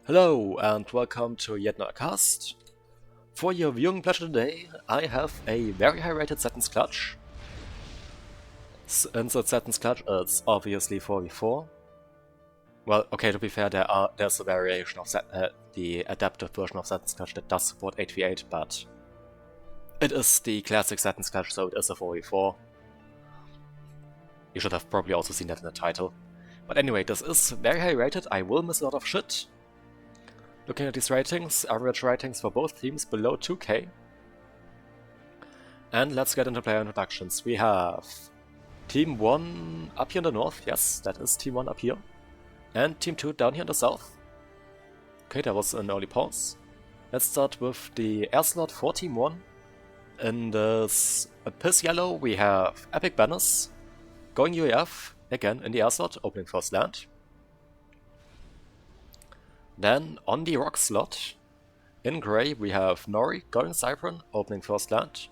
Hello and welcome to yet another cast. For your viewing pleasure today, I have a very high rated Seton's Clutch. Since it's Seton's Clutch, it's obviously 4v4. Well, okay, to be fair, there's a variation of the adaptive version of Seton's Clutch that does support 8v8, but it is the classic Seton's Clutch, so it is a 4v4. You should have probably also seen that in the title. But anyway, this is very high rated, I will miss a lot of shit. Looking at these ratings, average ratings for both teams below 2k. And let's get into player introductions. We have Team 1 up here in the north, yes, that is Team 1 up here. And Team 2 down here in the south. Okay, that was an early pause. Let's start with the air slot for Team 1. In this piss yellow we have Epic Banners, going UAF, again in the air slot, opening first land. Then, on the rock slot, in grey we have Nori going Cypern, opening first land,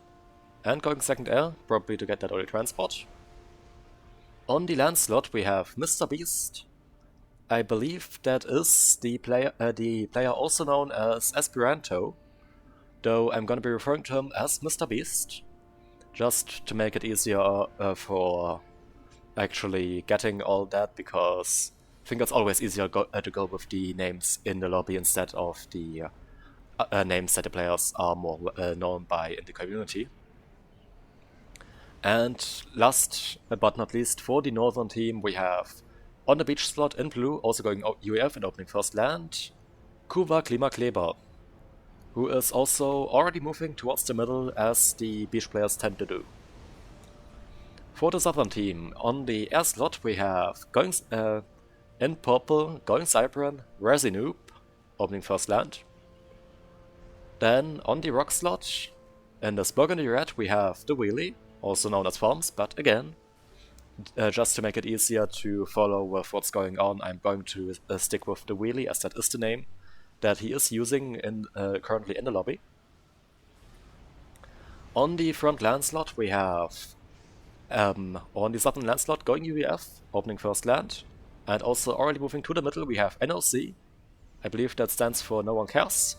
and going second air, probably to get that early transport. On the land slot we have Mr. Beast. I believe that is the player also known as Esperanto, though I'm gonna be referring to him as Mr. Beast, just to make it easier for actually getting all that, because I think it's always easier to go with the names in the lobby instead of the names that the players are more known by in the community. And last but not least, for the northern team, we have on the beach slot in blue, also going UAF and opening first land, Kuva Klima Kleber, who is also already moving towards the middle as the beach players tend to do. For the southern team, on the air slot we have going in purple, going Cypern, Resinoob, opening first land. Then on the rock slot, in this burgundy red, we have the Wheelie, also known as Farms, but again, just to make it easier to follow with what's going on, I'm going to stick with the Wheelie, as that is the name that he is using currently in the lobby. On the front land slot, we have, on the southern land slot, going UVF, opening first land. And also already moving to the middle we have NOC. I believe that stands for No One Cares.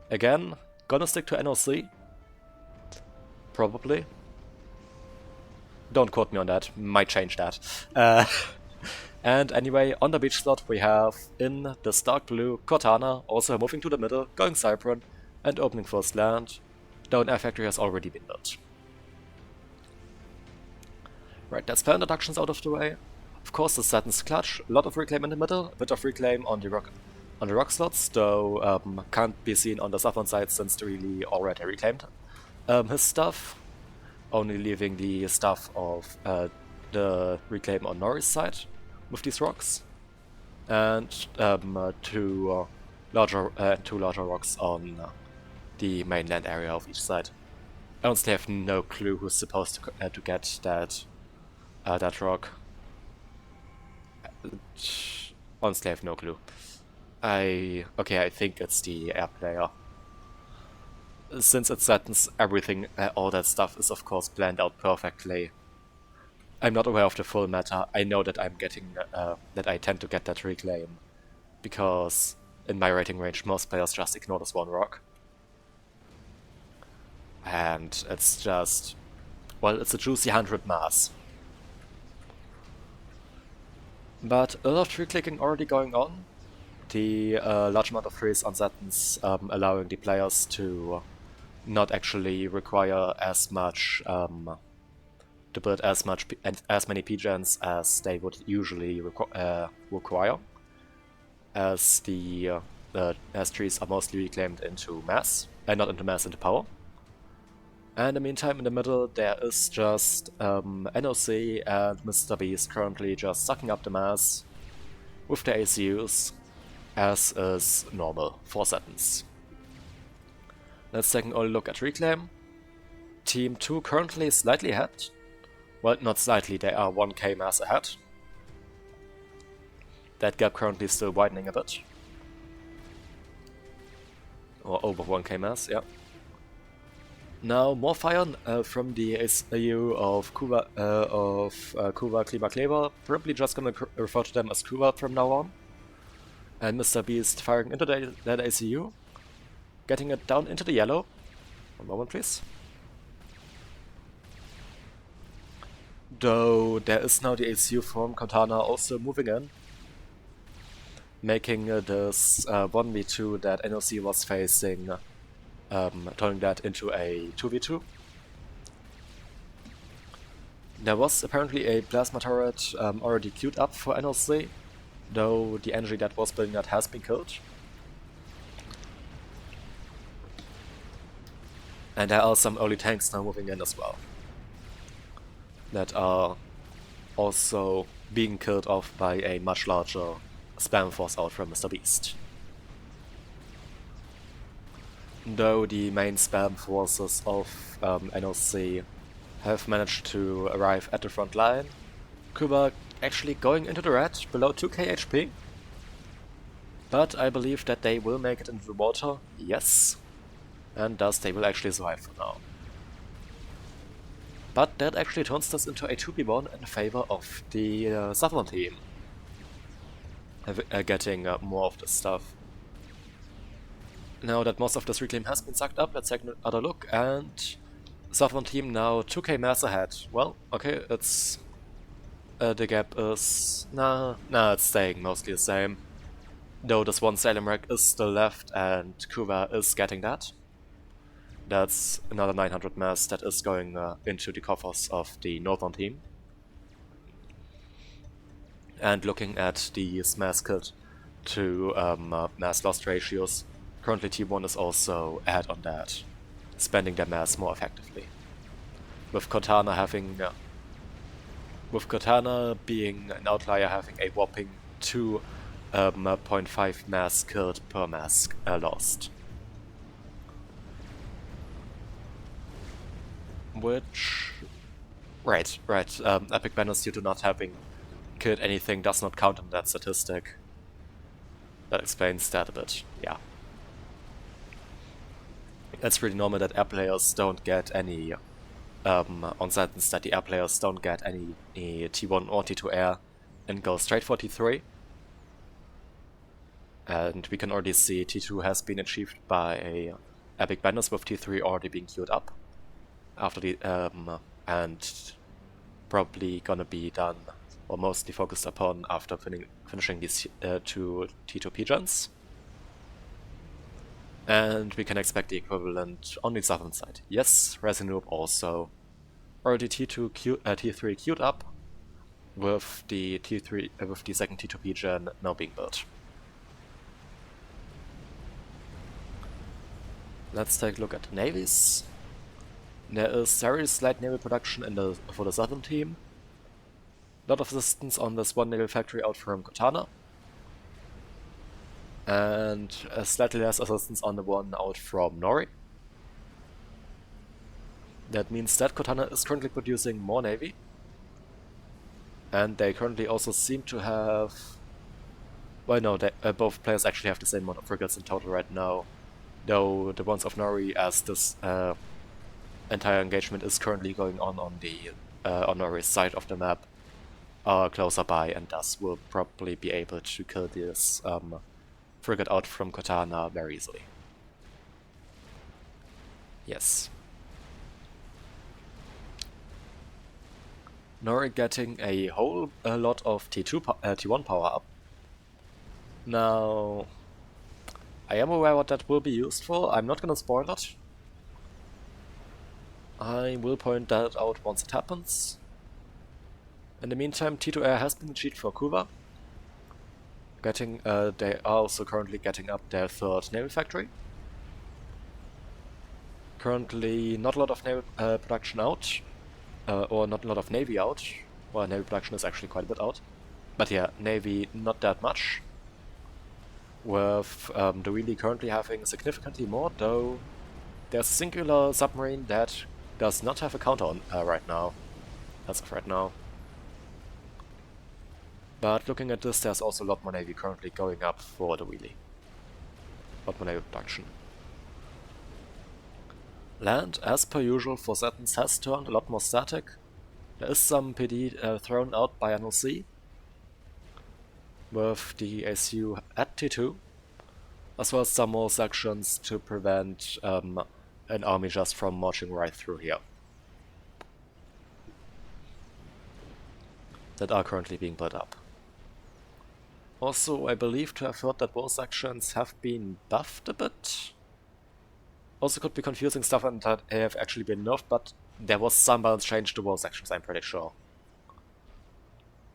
Again, gonna stick to NOC. Probably. Don't quote me on that, might change that. And anyway, on the beach slot we have in the dark blue Cortana, also moving to the middle, going Cypern and opening first land, though an air factory has already been built. Right, that's player introductions out of the way. Of course, the Seton's Clutch, a lot of reclaim in the middle, a bit of reclaim on the rock slots, though can't be seen on the southern side since the really already reclaimed his stuff, only leaving the stuff of the reclaim on Nori's side with these rocks, and two larger rocks on the mainland area of each side. I honestly have no clue who's supposed to get that rock. Honestly, I have no clue. I think it's the air player. Since it settens everything, all that stuff is of course planned out perfectly. I'm not aware of the full meta. I know that I'm getting that I tend to get that reclaim, because in my rating range most players just ignore this one rock. And it's just, well, it's a juicy 100 mass. But a lot of tree clicking already going on. The large amount of trees on Seton's allowing the players to not actually require as much to build as many P-gens as they would usually require, as trees are mostly reclaimed into mass, not into mass, into power. And in the meantime, in the middle, there is just NOC and Mr. Beast currently just sucking up the mass with the ACUs, as is normal for Seton's. Let's take an early look at Reclaim. Team 2 currently slightly ahead. Well, not slightly, they are 1k mass ahead. That gap currently still widening a bit. Or over 1k mass, yeah. Now, more fire from the AU of Kuva Klima Kleber, probably just gonna refer to them as Kuva from now on. And Mr. Beast firing into that ACU, getting it down into the yellow. One moment, please. Though there is now the ACU from Katana also moving in, making this 1v2 that NOC was facing, turning that into a 2v2. There was apparently a plasma turret already queued up for NOC, though the energy that was building that has been killed. And there are some early tanks now moving in as well, that are also being killed off by a much larger spam force out from Mr. Beast. Though the main spam forces of NOC have managed to arrive at the front line, Kuba actually going into the red, below 2k HP. But I believe that they will make it into the water, yes, and thus they will actually survive for now. But that actually turns this into a 2v1 in favor of the Southern team, getting more of this stuff. Now that most of this reclaim has been sucked up, let's take another look, and Southern team now 2k mass ahead. Well, okay, it's the gap is it's staying mostly the same. Though this one Salem rack is still left, and Kuva is getting that. That's another 900 mass that is going into the coffers of the Northern team. And looking at the mass kit to mass lost ratios, currently T1 is also ahead on that, spending their mass more effectively. With Cortana being an outlier, having a whopping 2.5 mass killed per mass lost. Which... Right. Epic banners due to not having killed anything does not count on that statistic. That explains that a bit, yeah. It's pretty normal that air players don't get any, on sentence that the air players don't get any T1 or T2 air and go straight for T3. And we can already see T2 has been achieved by Epic banners with T3 already being queued up. After the, and probably gonna be done, or mostly focused upon after finishing these two T2 gens. And we can expect the equivalent on the southern side. Yes, Resinoob also already T3 queued up, with the with the second T2P gen now being built. Let's take a look at the navies. There is very slight naval production for the southern team. A lot of assistance on this one naval factory out from Katana. And slightly less assistance on the one out from Nori. That means that Katana is currently producing more navy. And they currently also seem to have... Well, no, both players actually have the same amount of frigates in total right now. Though the ones of Nori, as this entire engagement is currently going on the on Nori's side of the map, are closer by, and thus will probably be able to kill this frigate out from Katana very easily. Yes. Nori getting a whole lot of T1 power up. Now, I am aware what that will be used for. I'm not gonna spoil it. I will point that out once it happens. In the meantime, T2 air has been achieved for Kuva. They are also currently getting up their third naval factory. Currently, not a lot of naval production out, or not a lot of navy out. Well, naval production is actually quite a bit out. But yeah, navy not that much. With the Wheelie currently having significantly more, though there's a singular submarine that does not have a counter on right now, as of right now. But looking at this, there's also a lot more navy currently going up for the Wheelie. A lot more navy production. Land, as per usual for Seton, has turned a lot more static. There is some PD thrown out by NOC. with the ACU at T2, as well as some more sections to prevent an army just from marching right through here that are currently being built up. Also, I believe to have heard that wall sections have been buffed a bit. Also could be confusing stuff and that they have actually been nerfed, but there was some balance change to wall sections, I'm pretty sure.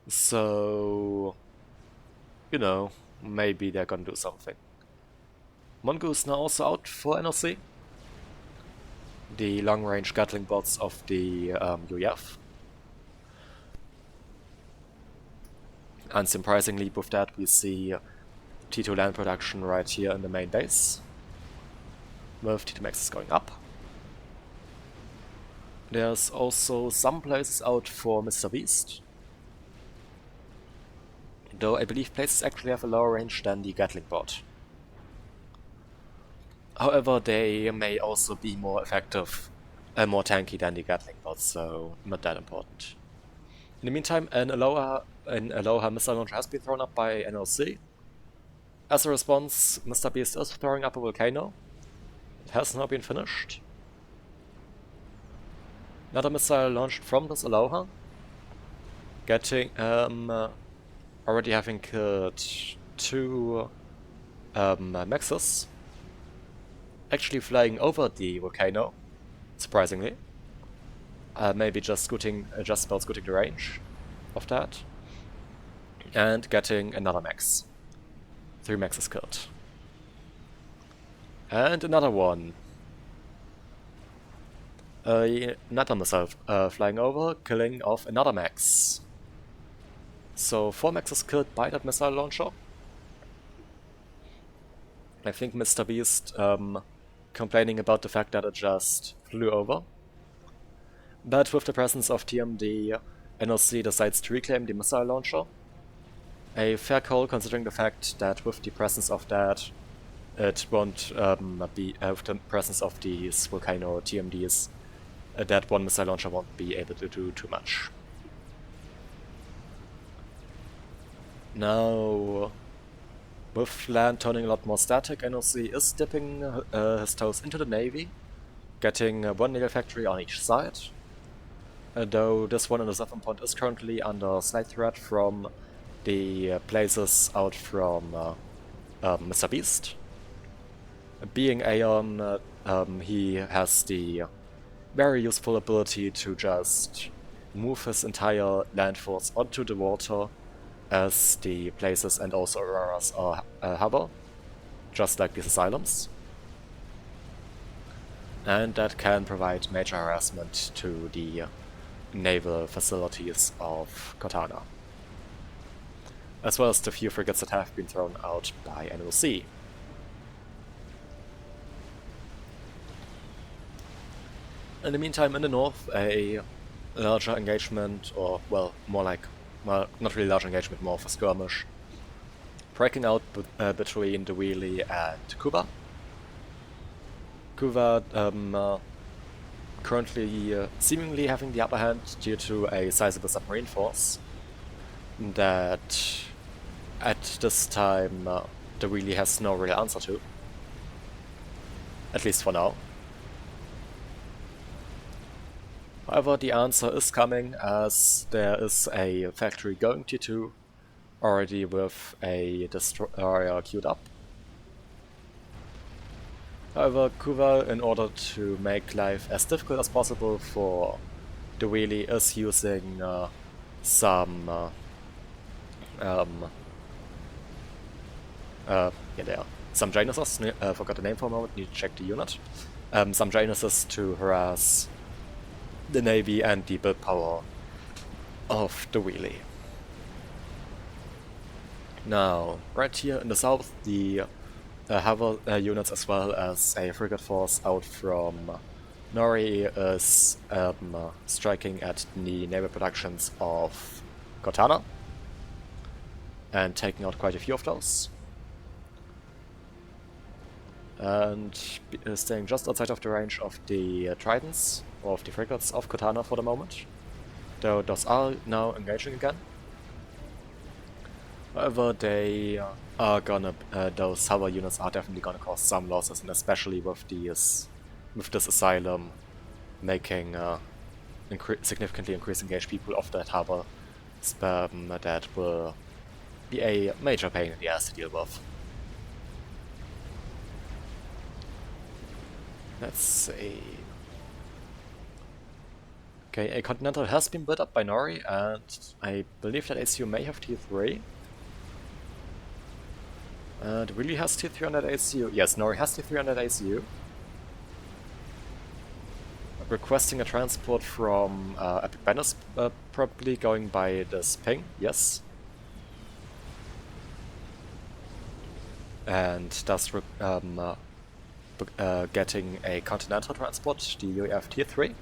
So, you know, maybe they're gonna do something. Mongoose now also out for NLC. The long-range Gatling bots of the UEF. Unsurprisingly, with that we see T2 land production right here in the main base, with T2 maxes going up. There's also some places out for Mr. Beast, though I believe places actually have a lower range than the Gatling bot. However, they may also be more effective and more tanky than the Gatling bot, so not that important. In the meantime, an Aloha missile launcher has been thrown up by NLC. As a response, Mr. Beast is throwing up a volcano. It has now been finished. Another missile launched from this Aloha, getting already having killed 2 Maxes, actually flying over the volcano, surprisingly. Maybe just about scooting the range of that, and getting another Max. 3 Maxes killed. And another one. Another missile flying over, killing off another Max. So 4 Maxes killed by that missile launcher. I think Mr. Beast complaining about the fact that it just flew over. But with the presence of TMD, NLC decides to reclaim the missile launcher. A fair call considering the fact that with the presence of that, it won't be with the presence of these volcano TMDs, that one missile launcher won't be able to do too much. Now, with land turning a lot more static, NLC is dipping his toes into the Navy, getting 1 naval factory on each side. Though this one in the southern point is currently under slight threat from the places out from Mr. Beast. Being Aeon, he has the very useful ability to just move his entire land force onto the water as the places and also auroras are hover, just like these asylums. And that can provide major harassment to the naval facilities of Cortana, as well as the few frigates that have been thrown out by NLC. In the meantime, in the north, a larger engagement, or well, more like, well, not really large engagement, more of a skirmish, breaking out between the Wheelie and Kuba. Kuba currently seemingly having the upper hand due to a sizable submarine force that at this time the Wheelie has no real answer to, at least for now. However, the answer is coming, as there is a factory going T2 already with a destroyer queued up. However, Kuva, in order to make life as difficult as possible for the Wheelie, is using some Janus's, forgot the name for a moment, need to check the unit. Some Janus's to harass the Navy and the build power of the Wheelie. Now, right here in the south, the Naval units as well as a frigate force out from Nori is striking at the naval productions of Cortana and taking out quite a few of those. And staying just outside of the range of the Tridents, or of the frigates of Cortana for the moment, though those are now engaging again. However, they are gonna those hover units are definitely gonna cause some losses, and especially with this asylum making significantly increasing HP pool of that hover spam, that will be a major pain in the ass to deal with. Let's see. Okay, a Continental has been built up by Nori, and I believe that ACU may have T3. It really has T3 on that ACU. Yes, Nori has T3 on that ACU. Requesting a transport from Epic Banners, probably going by this ping, yes. And thus getting a Continental transport, the UAF T3.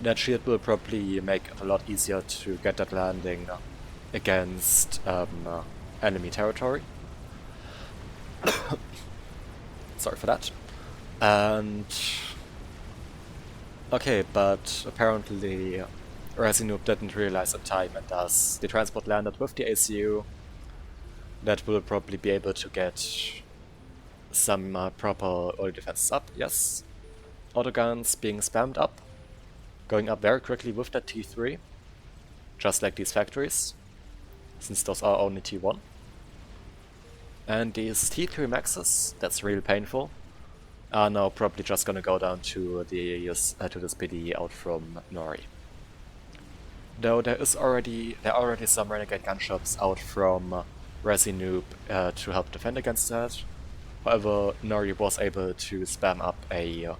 That shield will probably make it a lot easier to get that landing against enemy territory. Sorry for that. And okay, but apparently Resinoob didn't realize in time, and thus the transport landed with the ACU. That will probably be able to get some proper oil defenses up, yes. Autoguns being spammed up, going up very quickly with that T3, just like these factories, since those are only T1. And these T3 maxes, that's really painful, are now probably just gonna go down to this PD out from Nori. Though there are already some renegade gunshots out from Resinoob to help defend against that. However, Nori was able to spam up a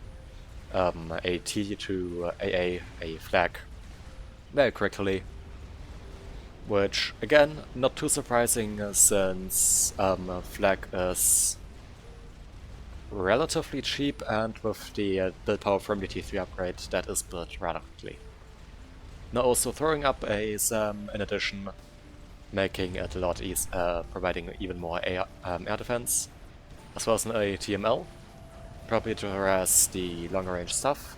T to AA, a flag, very quickly. Which, again, not too surprising since flag is relatively cheap, and with the build power from the T3 upgrade, that is built rather quickly. Now also throwing up a SAM in addition, making it a lot easier, providing even more air defense, as well as an ATML, probably to harass the longer range stuff.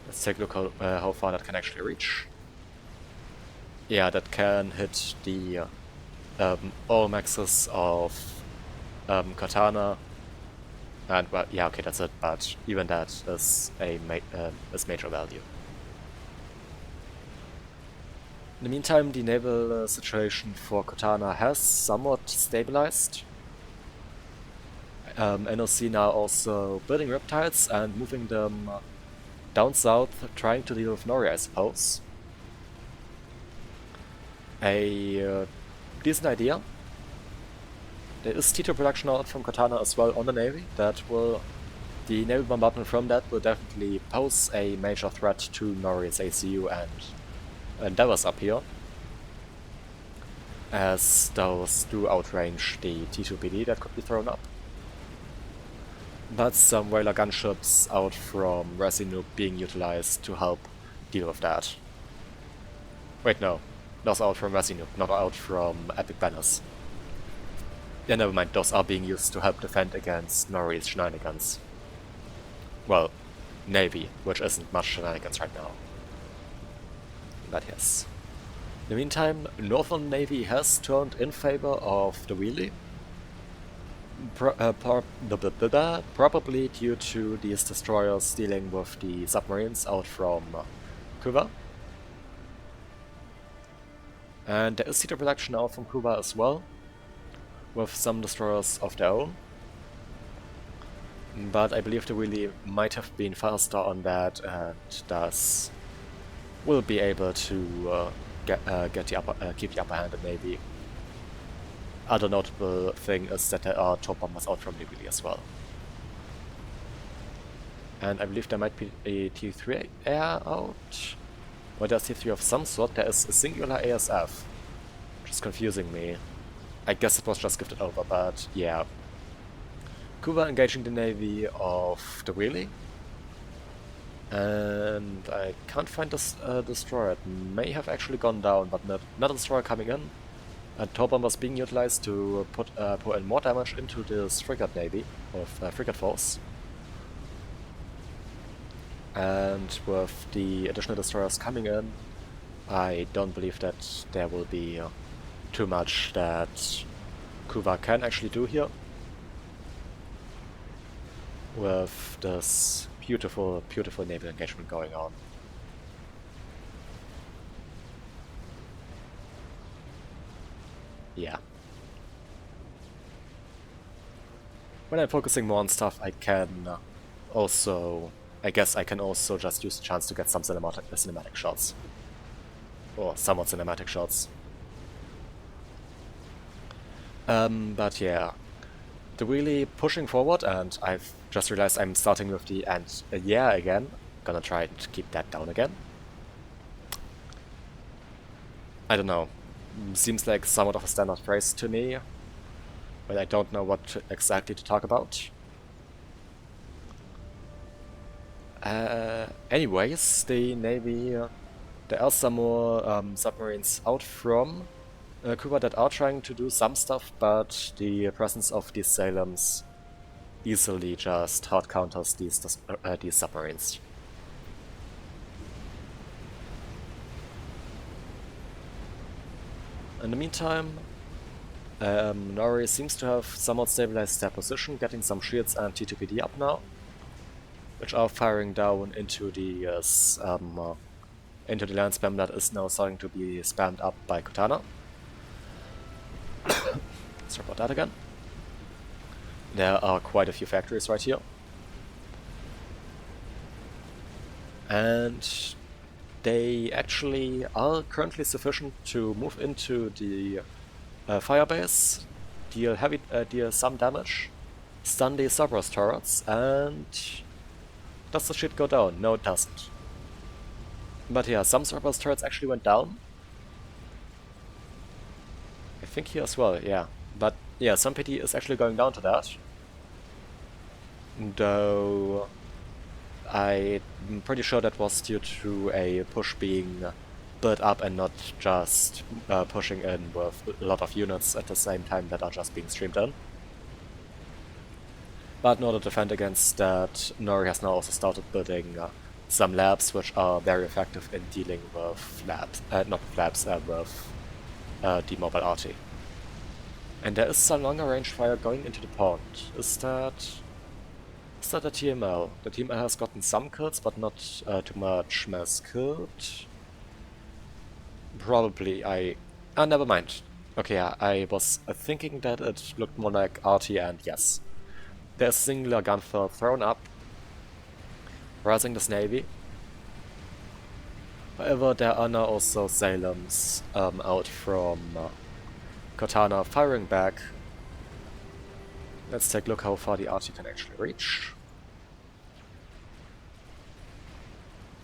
Let's take a look how far that can actually reach. Yeah, that can hit the all maxes of Katana, and well, yeah, okay, that's it. But even that is is major value. In the meantime, the naval situation for Katana has somewhat stabilized. NOC now also building reptiles and moving them down south, trying to deal with Nori, I suppose. A decent idea. There is T2 production out from Katana as well on the Navy. The Navy bombardment from that will definitely pose a major threat to Nori's ACU and endeavors up here, as those do outrange the T2 PD that could be thrown up. But some whaler gunships out from Resinoob being utilized to help deal with that. Wait, no. Those are out from Resinoob, not out from Epic Banners. Yeah, never mind, those are being used to help defend against Nori's shenanigans. Well, Navy, which isn't much shenanigans right now. But yes. In the meantime, Northern Navy has turned in favor of the wheelie. Probably due to these destroyers dealing with the submarines out from Cuba. And there is Seton production out from Cuba as well, with some destroyers of their own. But I believe the wheelie might have been faster on that, and thus will be able to keep the upper hand in Navy. Other notable thing is that there are top bombers out from the wheelie as well. And I believe there might be a T3 air out. Well, there's T3 of some sort. There is a singular ASF, which is confusing me. I guess it was just gifted over, but yeah. Cuba engaging the Navy of the wheelie. And I can't find this destroyer. It may have actually gone down, but not a destroyer coming in. And tow bombers being utilized to put in more damage into this frigate navy of frigate force. And with the additional destroyers coming in, I don't believe that there will be too much that Kuva can actually do here with this beautiful, beautiful naval engagement going on. Yeah. When I'm focusing more on stuff, I can I guess I can also just use the chance to get some cinematic shots. Or somewhat cinematic shots. But yeah. They're really pushing forward, and I've just realized I'm starting with the and yeah again. Gonna try to keep that down again. I don't know. Seems like somewhat of a standard phrase to me, but I don't know what exactly to talk about. Anyways, the Navy, there are some more submarines out from Cuba that are trying to do some stuff, but the presence of these Salems easily just hard counters these submarines. In the meantime, Nori seems to have somewhat stabilized their position, getting some shields and T2PD up now, which are firing down into the land spam that is now starting to be spammed up by Katana. Sorry about that again. There are quite a few factories right here. And they actually are currently sufficient to move into the firebase, deal some damage, stun the Cerberus turrets, and does the shit go down? No, it doesn't. But yeah, some Cerberus turrets actually went down. I think here as well, yeah. But yeah, some pity is actually going down to that. Though I'm pretty sure that was due to a push being built up and not just pushing in with a lot of units at the same time that are just being streamed in. But in order to defend against that, Nori has now also started building some labs which are very effective in dealing with the mobile arty. And there is some longer range fire going into the pond. Is that a TML? The TML has gotten some kills, but not too much mass killed. Probably never mind. Okay, yeah, I was thinking that it looked more like arty, and yes. There's a singular gunfire thrown up, rising this navy. However, there are now also Salems out from Katana firing back. Let's take a look how far the arty can actually reach.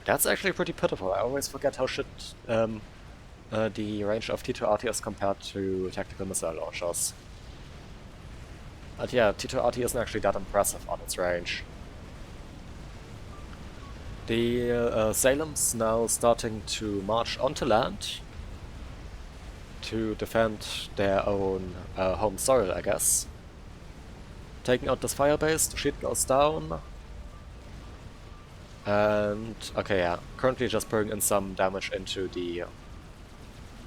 That's actually pretty pitiful. I always forget how shit the range of T2 arty is compared to tactical missile launchers. But yeah, T2 arty isn't actually that impressive on its range. The Salems now starting to march onto land to defend their own home soil, I guess. Taking out this firebase, the shit goes down. And okay, yeah, currently just putting in some damage into the...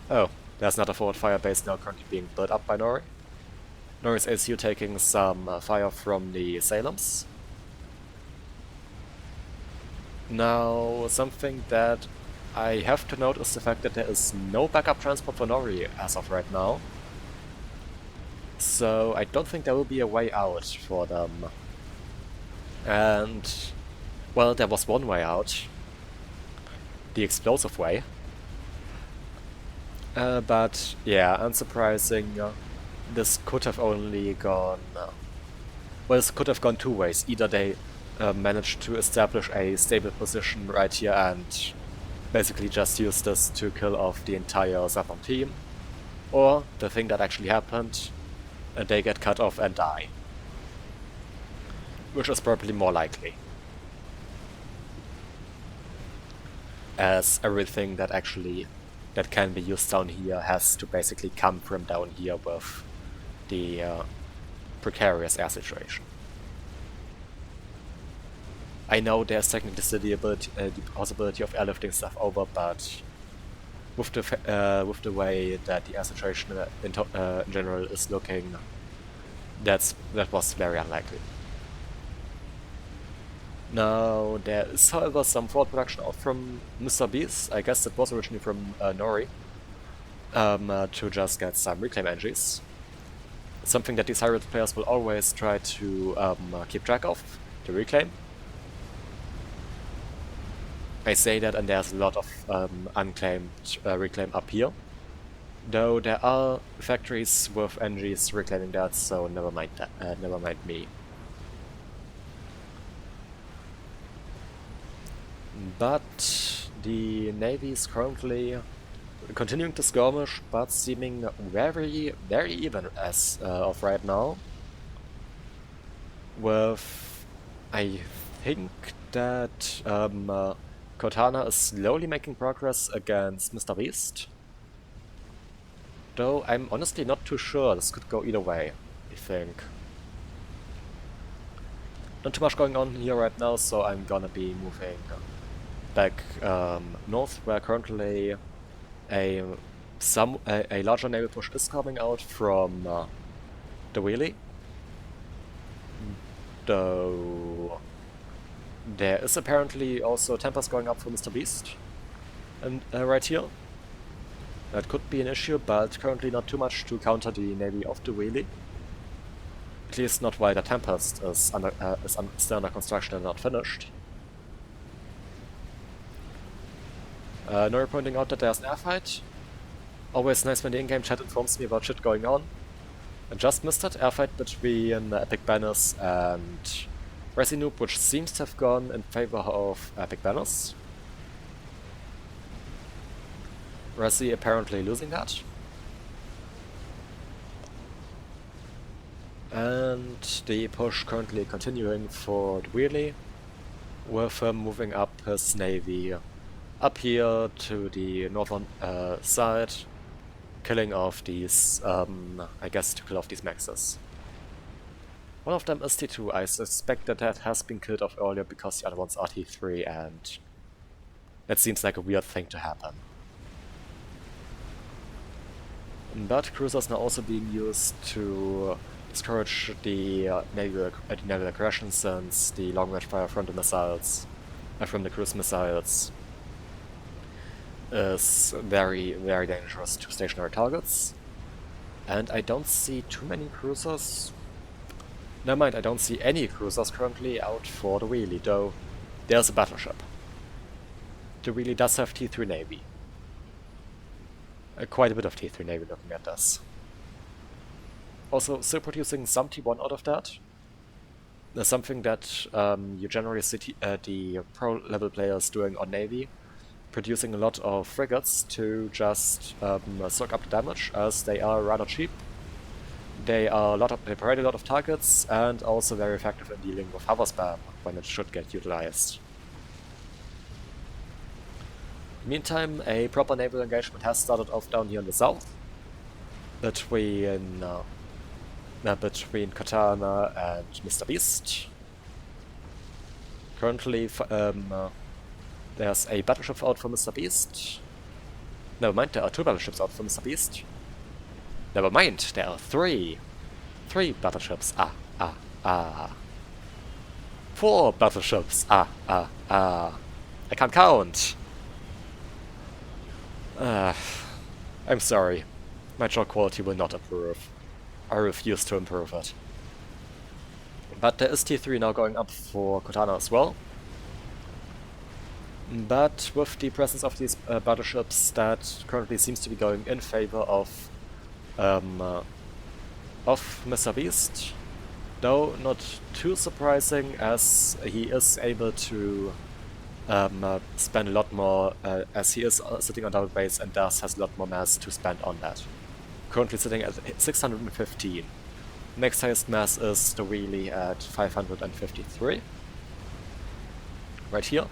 oh, there's another forward firebase now currently being built up by Nori. Nori's ACU taking some fire from the Salems. Now, something that I have to note is the fact that there is no backup transport for Nori as of right now. So I don't think there will be a way out for them. And, well, there was one way out. The explosive way. But, yeah, unsurprising, this could have only gone... well, this could have gone two ways. Either they managed to establish a stable position right here and basically just use this to kill off the entire Seton team, or the thing that actually happened, they get cut off and die. Which is probably more likely. As everything that can be used down here has to basically come from down here with the precarious air situation. I know there's technically still the possibility of airlifting stuff over, but with the way that the air situation in general is looking, that was very unlikely. Now, there is, however, some forward production out from Mr. Beast. I guess it was originally from Nori, to just get some reclaim entries. Something that these high-rated players will always try to keep track of, to reclaim. I say that, and there's a lot of unclaimed reclaim up here. Though there are factories with NGs reclaiming that, so never mind that. Never mind me. But the Navy is currently continuing to skirmish, but seeming very, very even as of right now. With, I think that Cortana is slowly making progress against Mr. Beast. Though I'm honestly not too sure, this could go either way, I think. Not too much going on here right now, so I'm gonna be moving back north, where currently a larger naval push is coming out from the wheelie. Though there is apparently also tempers going up for Mr. Beast, and right here. That could be an issue, but currently not too much to counter the navy of the wheelie. At least not while the Tempest is still under construction and not finished. Nori pointing out that there's an airfight. Always nice when the in-game chat informs me about shit going on. I just missed that airfight between Epic Banners and Resinoob, which seems to have gone in favor of Epic Banners. Resi apparently losing that. And the push currently continuing for the wheelie, with him moving up his navy up here to the northern side, killing off these, I guess to kill off these maxes. One of them is T2, I suspect that has been killed off earlier because the other ones are T3, and that seems like a weird thing to happen. But cruisers now also being used to discourage the naval aggression, since the long-range fire from the missiles, from the cruise missiles, is very, very dangerous to stationary targets. And I don't see too many cruisers. Never mind, I don't see any cruisers currently out for the wheelie, though there's a battleship. The wheelie does have T3 Navy. Quite a bit of T3 Navy looking at this. Also, still producing some T1 out of that. Something that you generally see the pro-level players doing on Navy. Producing a lot of frigates to just soak up the damage, as they are rather cheap. They provide a lot of targets, and also very effective in dealing with hover spam when it should get utilized. Meantime, a proper naval engagement has started off down here in the south between Katana and Mr. Beast. Currently, there's a battleship out for Mr. Beast. Never mind, there are 2 battleships out for Mr. Beast. Never mind, there are 3. 3 battleships. 4 battleships. I can't count. I'm sorry. My shot quality will not improve. I refuse to improve it. But there is T3 now going up for Cortana as well. But with the presence of these battleships, that currently seems to be going in favor of Mr. Beast. Though not too surprising, as he is able to spend a lot more, as he is sitting on double base and thus has a lot more mass to spend on that. Currently sitting at 615. Next highest mass is the wheelie at 553. Right here.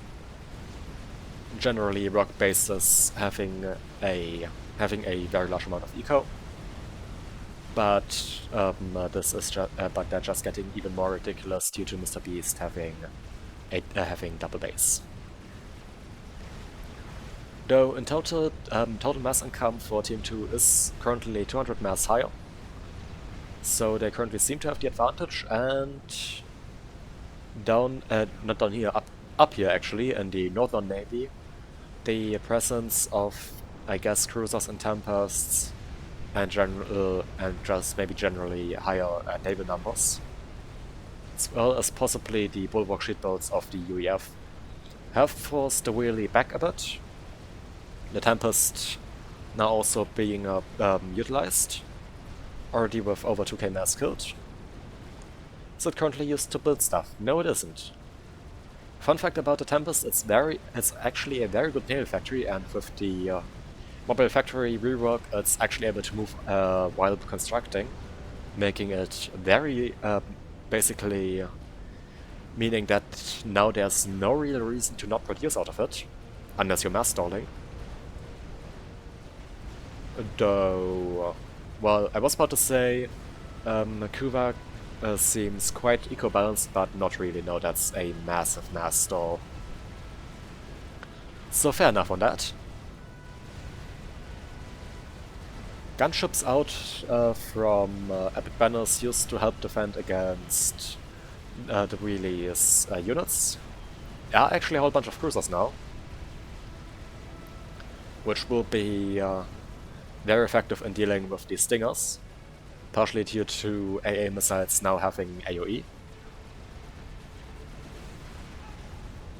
Generally, rock bases having a very large amount of eco, but they're just getting even more ridiculous due to Mr. Beast having double base. Though in total, total mass income for Team 2 is currently 200 mass higher. So they currently seem to have the advantage, and down, not down here, up here actually, in the Northern Navy, the presence of, I guess, cruisers and tempests and just maybe generally higher naval numbers, as well as possibly the bulwark sheet boats of the UEF, have forced the Wheelie back a bit. The Tempest now also being utilized, already with over 2k mass killed. Is it currently used to build stuff? No, it isn't. Fun fact about the Tempest, it's actually a very good naval factory, and with the mobile factory rework, it's actually able to move while constructing, making it very basically meaning that now there's no real reason to not produce out of it, unless you're mass stalling. Though, well, I was about to say Kuva seems quite eco-balanced, but not really. No, that's a massive mass stall. So fair enough on that. Gunships out from epic banners used to help defend against the Wheelie's units. There are actually a whole bunch of cruisers now, which will be very effective in dealing with the Stingers, partially due to AA missiles now having AoE.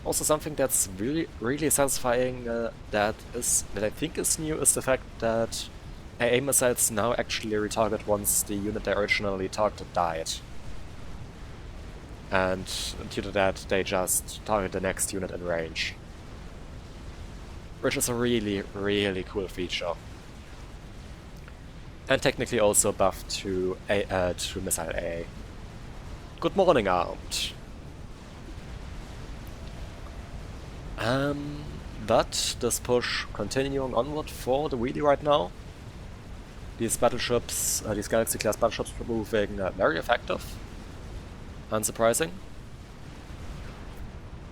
Also, something that's really satisfying that I think is new is the fact that AA missiles now actually retarget once the unit they originally targeted died. And due to that, they just target the next unit in range, which is a really cool feature. And technically also buffed to missile AA. Good morning, armed. But this push continuing onward for the Wheelie right now. These battleships, these Galaxy-class battleships proving very effective. Unsurprising.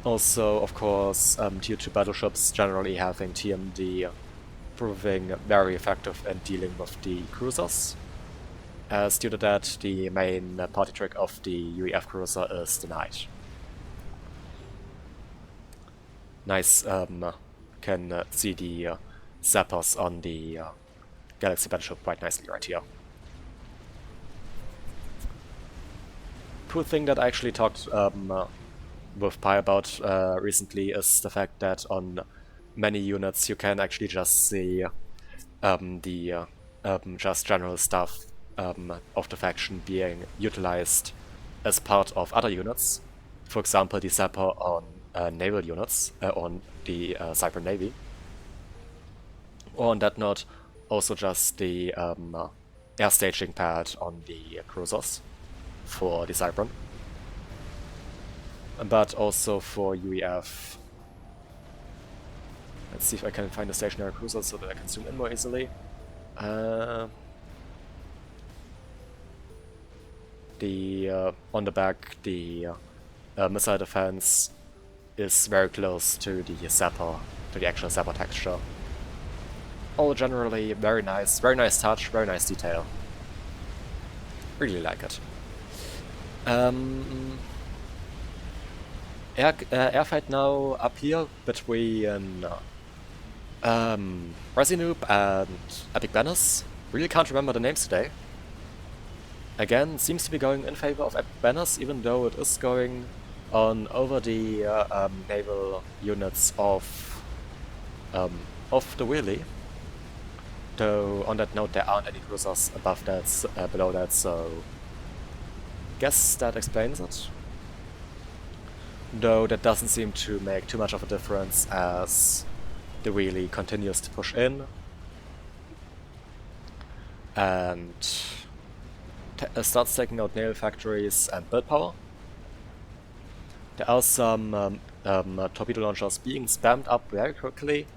Also, of course, due to battleships generally having TMD, proving very effective in dealing with the cruisers. As due to that, the main party trick of the UEF cruiser is denied. Nice, can see the zappers on the Galaxy battleship quite nicely right here. Cool thing that I actually talked with Pi about recently is the fact that on many units you can actually just see the just general stuff of the faction being utilized as part of other units. For example, the Zapper on naval units, on the Cyber Navy. Or on that note, also just the air staging pad on the cruisers for the Cyber. But also for UEF. Let's see if I can find a stationary cruiser so that I can zoom in more easily. On the back, the missile defense is very close to the Zapper, to the actual Zapper texture. All generally very nice touch, very nice detail. Really like it. Airfight now up here between Resinoob and Epic Banners. Really can't remember the names today. Again, seems to be going in favor of Epic Banners, even though it is going on over the naval units of the Wheelie. Though on that note, there aren't any cruisers above that, below that, so guess that explains it. Though that doesn't seem to make too much of a difference as the Wheelie continues to push in and starts taking out naval factories and build power. There are some torpedo launchers being spammed up very quickly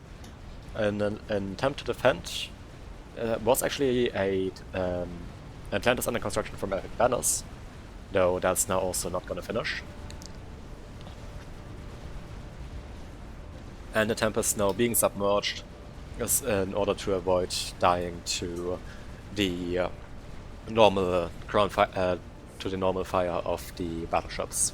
in an attempt to defend. Was actually a Atlantis under construction from Epic Banners, though that's now also not gonna finish. And the Tempest now being submerged is in order to avoid dying to the normal normal fire of the battleships.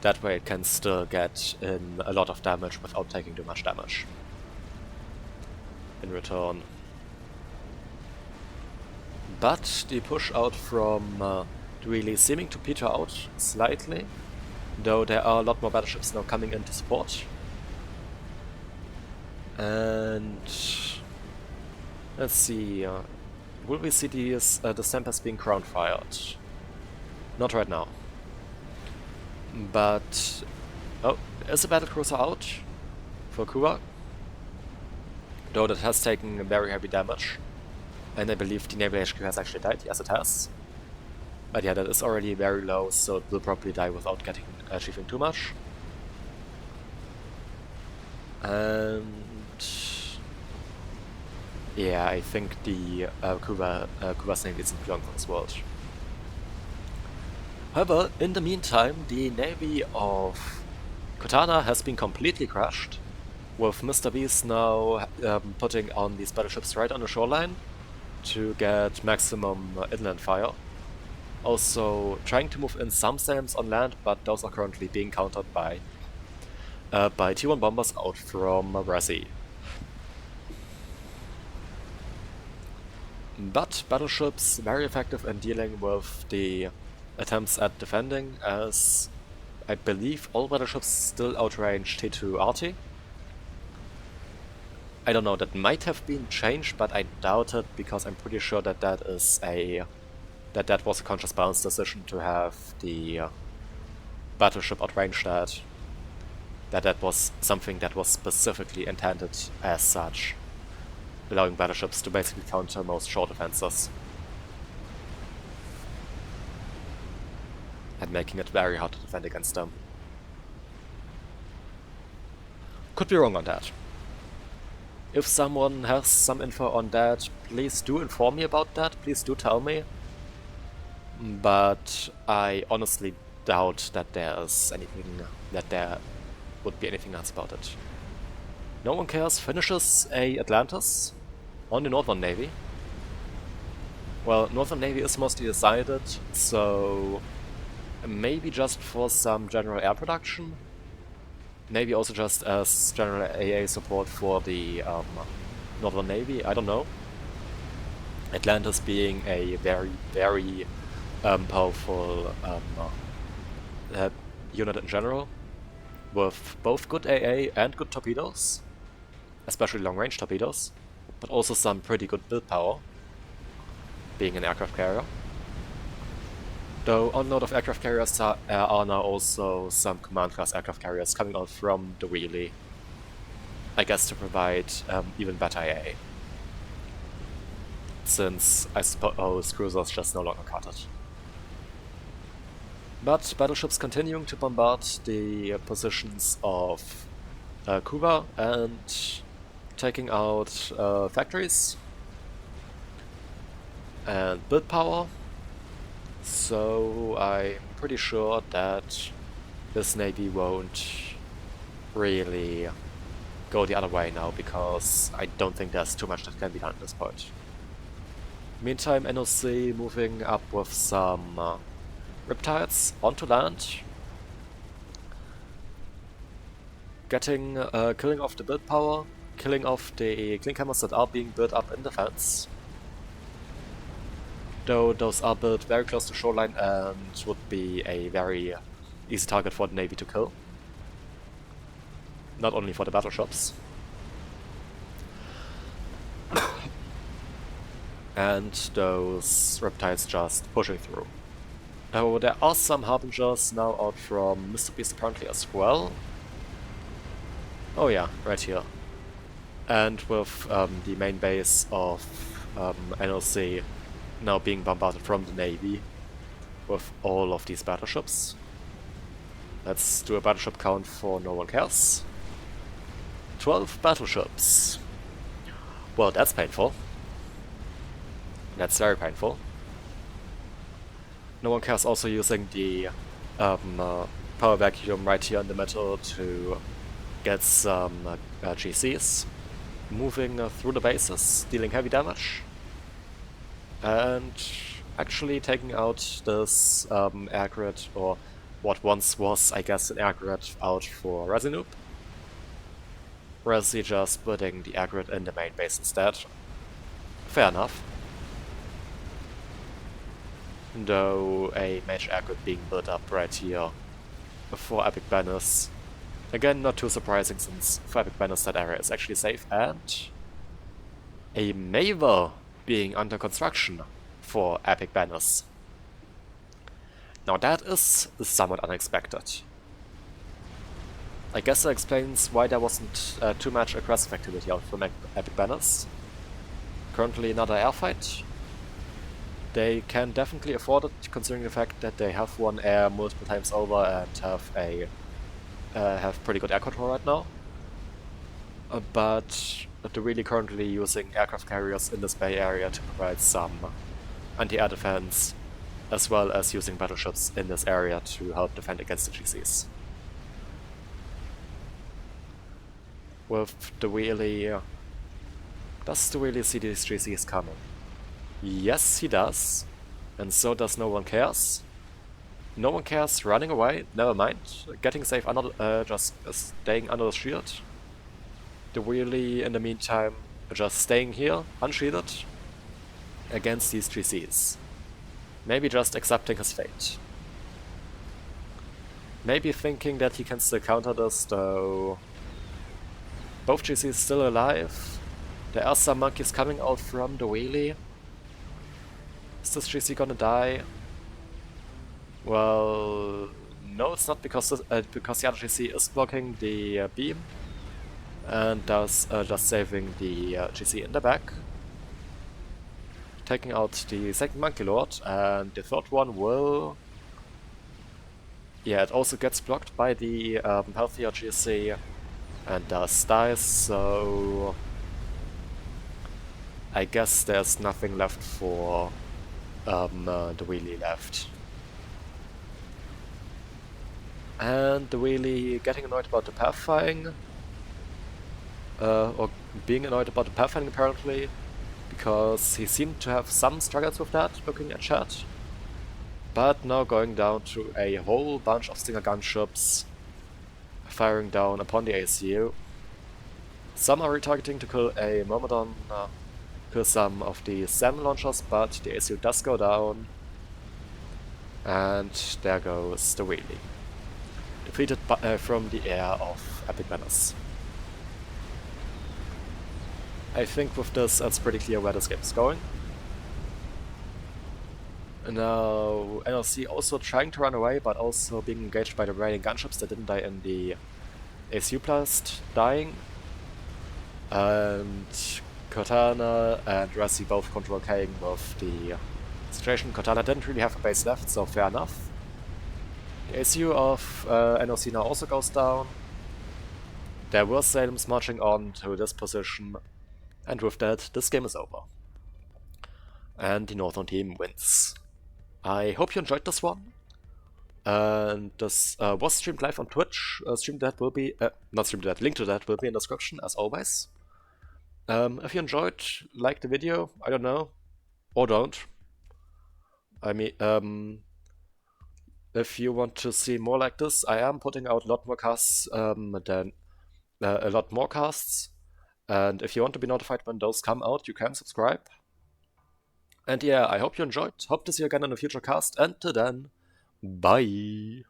That way it can still get in a lot of damage without taking too much damage in return. But the push out from really seeming to peter out slightly, though there are a lot more battleships now coming in to support. And let's see, will we see the Tempest being ground fired? Not right now. But oh, is a battlecruiser out for Cuba? Though that has taken very heavy damage. And I believe the Naval HQ has actually died. Yes, it has. But yeah, that is already very low, so it will probably die without achieving too much. And yeah, I think the Cuba's Navy isn't belong for this world. However, in the meantime, the Navy of Cortana has been completely crashed, with Mr. Beast now putting on these battleships right on the shoreline to get maximum inland fire. Also trying to move in some SAMs on land, but those are currently being countered by T1 bombers out from Razzie. But battleships very effective in dealing with the attempts at defending, as I believe all battleships still outrange T2 RT. I don't know, that might have been changed, but I doubt it, because I'm pretty sure that that was a conscious balance decision to have the battleship outrange that. That was something that was specifically intended as such, allowing battleships to basically counter most shore defenses. And making it very hard to defend against them. Could be wrong on that. If someone has some info on that, please do inform me about that, please do tell me. But I honestly doubt that there would be anything else about it. No One Cares finishes a Atlantis on the Northern Navy. Well, Northern Navy is mostly decided, so maybe just for some general air production. Maybe also just as general AA support for the Northern Navy, I don't know. Atlantis being a very, very powerful unit in general, with both good AA and good torpedoes, especially long-range torpedoes, but also some pretty good build power, being an aircraft carrier. Though on note of aircraft carriers are now also some command class aircraft carriers coming out from the wheelie, I guess to provide even better AA, since I suppose cruisers just no longer cut it. But battleships continuing to bombard the positions of Cuba and taking out factories and build power. So I'm pretty sure that this navy won't really go the other way now, because I don't think there's too much that can be done at this point. Meantime, NOC moving up with some Riptides onto land, killing off the build power, killing off the clinkhammers that are being built up in defense. Though those are built very close to shoreline and would be a very easy target for the Navy to kill. Not only for the battleships. And those Riptides just pushing through. Though there are some Harbingers now out from Mr. Beast apparently as well. Oh yeah, right here. And with the main base of NOC now being bombarded from the Navy with all of these battleships. Let's do a battleship count for No One Cares. 12 battleships. Well, that's painful. That's very painful. No One Cares also using the power vacuum right here in the middle to gets some GCs moving through the bases, dealing heavy damage, and actually taking out this air grid, or what once was, I guess, an air grid out for Resinoob. Resi just putting the air grid in the main base instead. Fair enough. Though a major air grid being built up right here for Epic Banners. Again, not too surprising, since for Epic Banners that area is actually safe, and a Naval being under construction for Epic Banners. Now that is somewhat unexpected. I guess that explains why there wasn't too much aggressive activity out from Epic Banners. Currently another airfight. They can definitely afford it, considering the fact that they have won air multiple times over and have pretty good air control right now. But they're really currently using aircraft carriers in this bay area to provide some anti-air defense, as well as using battleships in this area to help defend against the GCs. With the wheelie... Does the wheelie see these GCs coming? Yes, he does. And so does No One Cares. No One Cares running away, never mind. Getting safe under just staying under the shield. The wheelie, in the meantime, just staying here, unshielded, against these GCs. Maybe just accepting his fate. Maybe thinking that he can still counter this, though... Both GCs still alive. There are some monkeys coming out from the wheelie. Is this GC gonna die? Well, no, it's not, because the other GC is blocking the beam and thus just saving the GC in the back. Taking out the second Monkey Lord, and the third one will... Yeah, it also gets blocked by the healthier GC and thus dies, so... I guess there's nothing left for the wheelie left. And the wheelie getting annoyed about the pathfinding, or being annoyed about the pathfinding apparently, because he seemed to have some struggles with that, looking at chat. But now going down to a whole bunch of Stinger gunships, firing down upon the ACU. Some are retargeting to kill a Myrmidon, kill some of the SAM launchers, but the ACU does go down. And there goes the wheelie. Defeated from the air of Epic Banners. I think with this it's pretty clear where this game is going. Now NLC also trying to run away, but also being engaged by the remaining gunships that didn't die in the ACU blast, dying. And Cortana and Resi both control K'ing with the situation. Cortana didn't really have a base left, so fair enough. The ACU of NOC now also goes down. There were Salems marching on to this position, and with that, this game is over. And the Northern team wins. I hope you enjoyed this one. And this was streamed live on Twitch. Link to that will be in the description, as always. If you enjoyed, like the video, I don't know, or don't. I mean, if you want to see more like this, I am putting out a lot more casts and if you want to be notified when those come out, you can subscribe. And yeah, I hope you enjoyed. Hope to see you again in a future cast, and till then, bye!